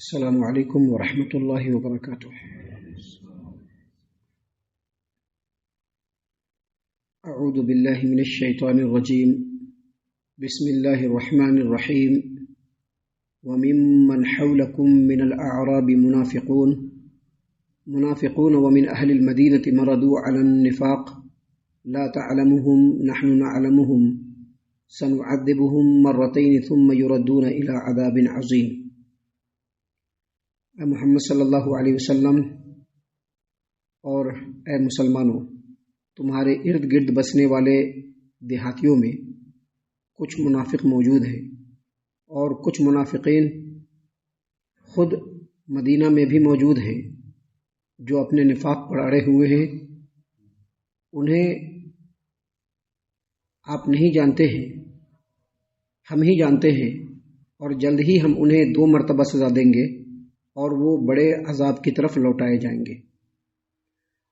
السلام علیکم ورحمۃ اللہ وبرکاتہ۔ اعوذ باللہ من الشیطان الرجیم، بسم اللہ الرحمن الرحیم۔ وممن حولکم من الاعراب منافقون ومن اہل المدینة مردوا علی النفاق لا تعلمهم نحن نعلمهم سنعذبهم مرتين ثم يردون الى عذاب عظیم۔ اے محمد صلی اللہ علیہ وسلم اور اے مسلمانوں، تمہارے ارد گرد بسنے والے دیہاتیوں میں کچھ منافق موجود ہیں، اور کچھ منافقین خود مدینہ میں بھی موجود ہیں جو اپنے نفاق پر اڑے ہوئے ہیں۔ انہیں آپ نہیں جانتے ہیں، ہم ہی جانتے ہیں، اور جلد ہی ہم انہیں 2 مرتبہ سزا دیں گے اور وہ بڑے عذاب کی طرف لوٹائے جائیں گے۔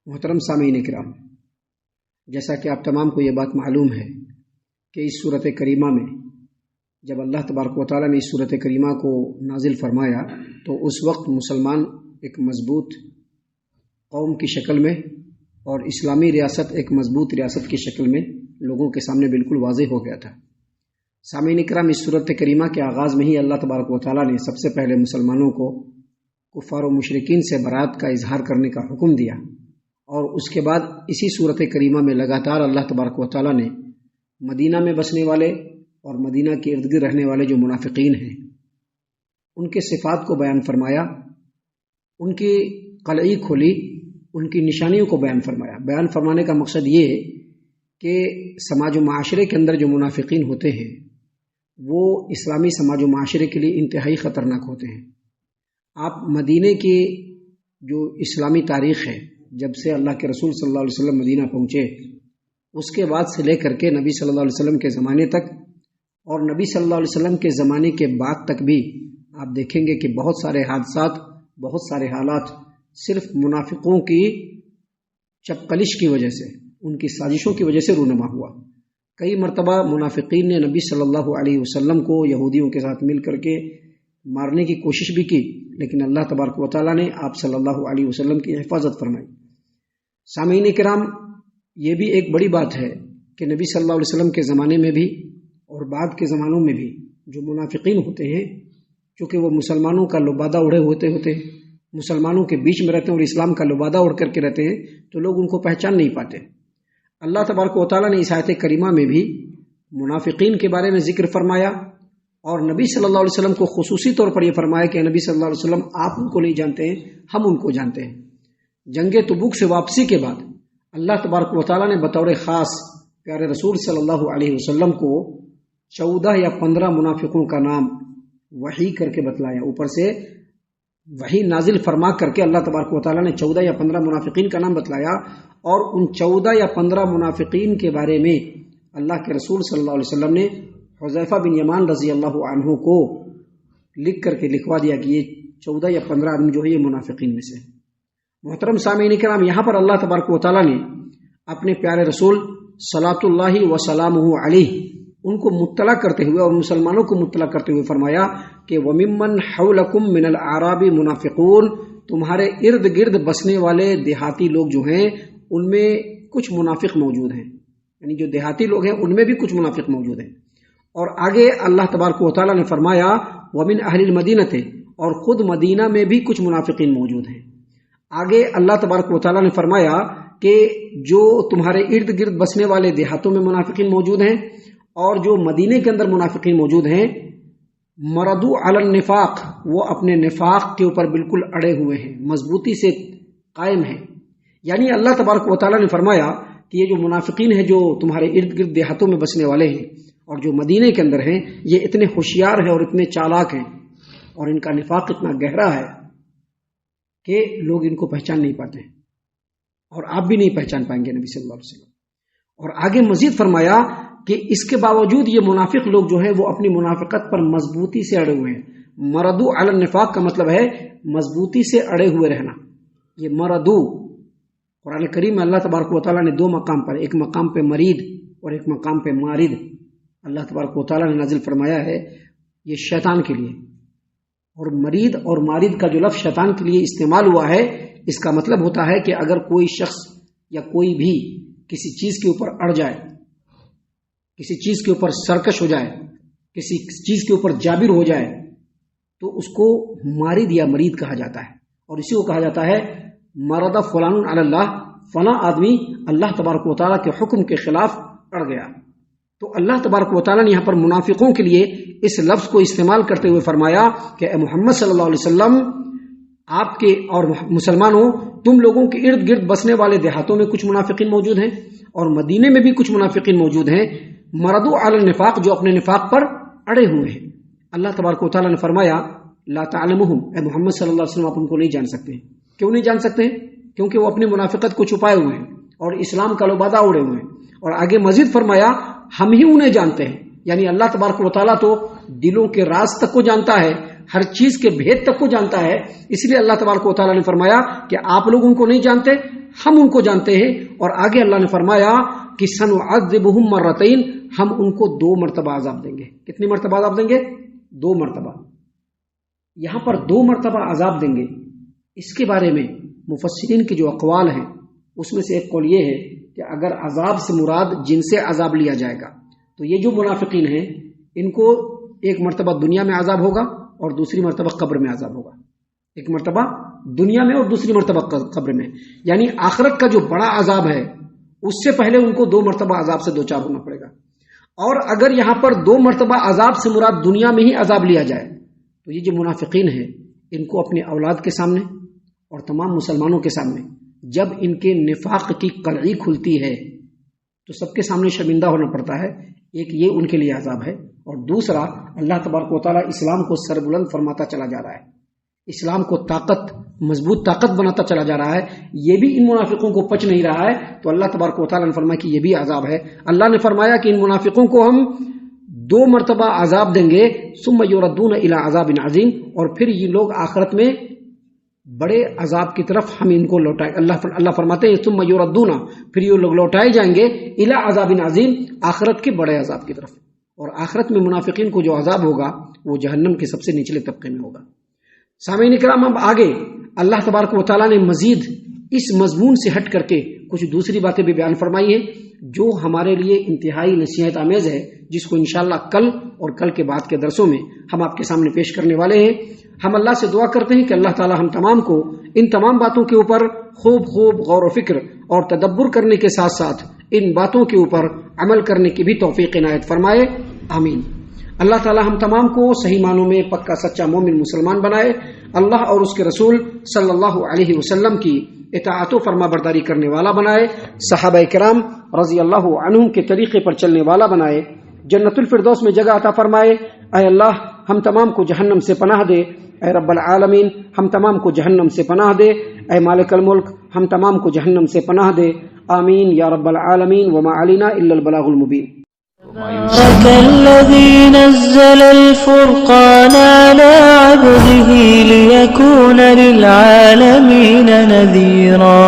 محترم سامعین کرام، جیسا کہ آپ تمام کو یہ بات معلوم ہے کہ اس صورت کریمہ میں جب اللہ تبارک و تعالیٰ نے اس صورت کریمہ کو نازل فرمایا تو اس وقت مسلمان ایک مضبوط قوم کی شکل میں اور اسلامی ریاست ایک مضبوط ریاست کی شکل میں لوگوں کے سامنے بالکل واضح ہو گیا تھا۔ سامعین کرام، اس صورت کریمہ کے آغاز میں ہی اللہ تبارک و تعالیٰ نے سب سے پہلے مسلمانوں کو کفار و مشرکین سے برات کا اظہار کرنے کا حکم دیا، اور اس کے بعد اسی صورت کریمہ میں لگاتار اللہ تبارک و تعالیٰ نے مدینہ میں بسنے والے اور مدینہ کے ارد گرد رہنے والے جو منافقین ہیں ان کے صفات کو بیان فرمایا، ان کی قلعی کھولی، ان کی نشانیوں کو بیان فرمایا۔ بیان فرمانے کا مقصد یہ کہ سماج و معاشرے کے اندر جو منافقین ہوتے ہیں وہ اسلامی سماج و معاشرے کے لیے انتہائی خطرناک ہوتے ہیں۔ آپ مدینے کی جو اسلامی تاریخ ہے، جب سے اللہ کے رسول صلی اللہ علیہ وسلم مدینہ پہنچے اس کے بعد سے لے کر کے نبی صلی اللہ علیہ وسلم کے زمانے تک اور نبی صلی اللہ علیہ وسلم کے زمانے کے بعد تک بھی آپ دیکھیں گے کہ بہت سارے حادثات، بہت سارے حالات صرف منافقوں کی چپقلش کی وجہ سے، ان کی سازشوں کی وجہ سے رونما ہوا۔ کئی مرتبہ منافقین نے نبی صلی اللہ علیہ وسلم کو یہودیوں کے ساتھ مل کر کے مارنے کی کوشش بھی کی، لیکن اللہ تبارک و تعالیٰ نے آپ صلی اللہ علیہ وسلم کی حفاظت فرمائی۔ سامعین کرام، یہ بھی ایک بڑی بات ہے کہ نبی صلی اللہ علیہ وسلم کے زمانے میں بھی اور بعد کے زمانوں میں بھی جو منافقین ہوتے ہیں، چونکہ وہ مسلمانوں کا لبادہ اڑے ہوتے مسلمانوں کے بیچ میں رہتے ہیں اور اسلام کا لبادہ اڑ کر کے رہتے ہیں، تو لوگ ان کو پہچان نہیں پاتے۔ اللہ تبارک و تعالیٰ نے اس آیت کریمہ میں بھی منافقین کے بارے میں ذکر فرمایا، اور نبی صلی اللہ علیہ وسلم کو خصوصی طور پر یہ فرمایا کہ نبی صلی اللہ علیہ وسلم آپ ان کو نہیں جانتے ہیں، ہم ان کو جانتے ہیں۔ جنگ تبوک سے واپسی کے بعد اللہ تبارک و تعالیٰ نے بطور خاص پیارے رسول صلی اللہ علیہ وسلم کو 14 یا 15 منافقوں کا نام وحی کر کے بتلایا۔ اوپر سے وحی نازل فرما کر کے اللہ تبارک و تعالیٰ نے 14 یا 15 منافقین کا نام بتلایا، اور ان 14 یا 15 منافقین کے بارے میں اللہ کے رسول صلی اللہ علیہ وسلم نے حذیفہ بن یمان رضی اللہ عنہ کو لکھ کر کے لکھوا دیا کہ یہ 14 یا 15 آدمی جو ہے یہ منافقین میں سے۔ محترم سامعین کرام، یہاں پر اللہ تبارک و تعالیٰ نے اپنے پیارے رسول صلوات اللہ وسلامہ علیہ ان کو مطلع کرتے ہوئے اور مسلمانوں کو مطلع کرتے ہوئے فرمایا کہ وَمِمَّنْ حَوْلَكُمْ مِنَ الْأَعْرَابِ مُنَافِقُونَ، تمہارے ارد گرد بسنے والے دیہاتی لوگ جو ہیں ان میں کچھ منافق موجود ہیں، یعنی جو دیہاتی لوگ ہیں ان میں بھی کچھ منافق موجود ہیں۔ اور آگے اللہ تبارک و تعالیٰ نے فرمایا وَمِنْ أَهْلِ الْمَدِينَةِ، اور خود مدینہ میں بھی کچھ منافقین موجود ہیں۔ آگے اللہ تبارک و تعالیٰ نے فرمایا کہ جو تمہارے ارد گرد بسنے والے دیہاتوں میں منافقین موجود ہیں اور جو مدینے کے اندر منافقین موجود ہیں، مردو علی النفاق، وہ اپنے نفاق کے اوپر بالکل اڑے ہوئے ہیں، مضبوطی سے قائم ہیں۔ یعنی اللہ تبارک و تعالیٰ نے فرمایا کہ یہ جو منافقین ہیں جو تمہارے ارد گرد دیہاتوں میں بسنے والے ہیں اور جو مدینے کے اندر ہیں، یہ اتنے ہوشیار ہیں اور اتنے چالاک ہیں اور ان کا نفاق اتنا گہرا ہے کہ لوگ ان کو پہچان نہیں پاتے، اور آپ بھی نہیں پہچان پائیں گے نبی صلی اللہ علیہ وسلم۔ اور آگے مزید فرمایا کہ اس کے باوجود یہ منافق لوگ جو ہیں وہ اپنی منافقت پر مضبوطی سے اڑے ہوئے ہیں۔ مردو علی النفاق کا مطلب ہے مضبوطی سے اڑے ہوئے رہنا۔ یہ مردو قرآن کریم میں اللہ تبارک و تعالیٰ نے 2 مقام پر، ایک مقام پہ مرید اور ایک مقام پہ مارد، اللہ تبارک و تعالیٰ نے نازل فرمایا ہے یہ شیطان کے لیے، اور مرید اور مارد کا جو لفظ شیطان کے لیے استعمال ہوا ہے، اس کا مطلب ہوتا ہے کہ اگر کوئی شخص یا کوئی بھی کسی چیز کے اوپر اڑ جائے، کسی چیز کے اوپر سرکش ہو جائے، کسی چیز کے اوپر جابر ہو جائے، تو اس کو مارد یا مرید کہا جاتا ہے، اور اسی کو کہا جاتا ہے مرد فلان علی اللہ، فلاں آدمی اللہ تبارک و تعالیٰ کے حکم کے خلاف اڑ گیا۔ تو اللہ تبارک و تعالیٰ نے یہاں پر منافقوں کے لیے اس لفظ کو استعمال کرتے ہوئے فرمایا کہ اے محمد صلی اللہ علیہ وسلم، آپ کے اور مسلمانوں، تم لوگوں کے ارد گرد بسنے والے دیہاتوں میں کچھ منافقین موجود ہیں، اور مدینے میں بھی کچھ منافقین موجود ہیں، مردو علی النفاق، جو اپنے نفاق پر اڑے ہوئے ہیں۔ اللہ تبارک و تعالیٰ نے فرمایا لا تعلمہم، اے محمد صلی اللہ علیہ وسلم، آپ ان کو نہیں جان سکتے۔ کیوں نہیں جان سکتے؟ کیونکہ وہ اپنی منافقت کو چھپائے ہوئے ہیں اور اسلام کا لبادہ اڑے ہوئے ہیں۔ اور آگے مزید فرمایا ہم ہی انہیں جانتے ہیں، یعنی اللہ تبارک و تعالیٰ تو دلوں کے راز تک کو جانتا ہے، ہر چیز کے بھید تک کو جانتا ہے، اس لیے اللہ تبارک و تعالیٰ نے فرمایا کہ آپ لوگ ان کو نہیں جانتے، ہم ان کو جانتے ہیں۔ اور آگے اللہ نے فرمایا کہ سنعذبہم مرتین، ہم ان کو 2 مرتبہ عذاب دیں گے۔ کتنی مرتبہ عذاب دیں گے؟ 2 مرتبہ۔ یہاں پر 2 مرتبہ عذاب دیں گے، اس کے بارے میں مفسرین کے جو اقوال ہیں اس میں سے ایک قول یہ ہے کہ اگر عذاب سے مراد جن سے عذاب لیا جائے گا تو یہ جو منافقین ہیں ان کو ایک مرتبہ دنیا میں عذاب ہوگا اور دوسری مرتبہ قبر میں عذاب ہوگا، ایک مرتبہ دنیا میں اور دوسری مرتبہ قبر میں، یعنی آخرت کا جو بڑا عذاب ہے اس سے پہلے ان کو 2 مرتبہ عذاب سے دوچار ہونا پڑے گا۔ اور اگر یہاں پر 2 مرتبہ عذاب سے مراد دنیا میں ہی عذاب لیا جائے تو یہ جو منافقین ہیں ان کو اپنے اولاد کے سامنے اور تمام مسلمانوں کے سامنے جب ان کے نفاق کی قلعی کھلتی ہے تو سب کے سامنے شرمندہ ہونا پڑتا ہے۔ ایک یہ ان کے لیے عذاب ہے، اور دوسرا اللہ تبارک و تعالیٰ اسلام کو سربلند فرماتا چلا جا رہا ہے، اسلام کو مضبوط طاقت بناتا چلا جا رہا ہے، یہ بھی ان منافقوں کو پچ نہیں رہا ہے، تو اللہ تبارک و تعالیٰ نے فرمایا کہ یہ بھی عذاب ہے۔ اللہ نے فرمایا کہ ان منافقوں کو ہم 2 مرتبہ عذاب دیں گے، ثم یردون الی عذاب عظیم، اور پھر یہ لوگ آخرت میں بڑے عذاب کی طرف ہم ان کو لوٹائیں۔ اللہ فرماتے ہیں ثم یردون، پھر یہ لوگ لوٹائے جائیں گے الی عذاب عظیم، آخرت کے بڑے عذاب کی طرف۔ اور آخرت میں منافقین کو جو عذاب ہوگا وہ جہنم کے سب سے نچلے طبقے میں ہوگا۔ سامعین کرام، اب آگے اللہ تبارک و تعالیٰ نے مزید اس مضمون سے ہٹ کر کے کچھ دوسری باتیں بھی بیان فرمائی ہیں جو ہمارے لیے انتہائی نصیحت آمیز ہے، جس کو انشاءاللہ کل اور کل کے بعد کے درسوں میں ہم آپ کے سامنے پیش کرنے والے ہیں۔ ہم اللہ سے دعا کرتے ہیں کہ اللہ تعالی ہم تمام کو ان تمام باتوں کے اوپر خوب غور و فکر اور تدبر کرنے کے ساتھ ساتھ ان باتوں کے اوپر عمل کرنے کی بھی توفیق عنایت فرمائے، آمین۔ اللہ تعالی ہم تمام کو صحیح معنوں میں پکا سچا مومن مسلمان بنائے، اللہ اور اس کے رسول صلی اللہ علیہ وسلم کی اطاعت و فرما برداری کرنے والا بنائے، صحابہ کرام رضی اللہ عنہم کے طریقے پر چلنے والا بنائے، جنت الفردوس میں جگہ عطا فرمائے۔ اے اللہ ہم تمام کو جہنم سے پناہ دے، اے رب العالمین ہم تمام کو جہنم سے پناہ دے، اے مالک الملک ہم تمام کو جہنم سے پناہ دے، آمین یا رب العالمین، وما علینا الا البلاغ المبین۔ الذي نزل الفرقان على عبده ليكون للعالمين نذيرا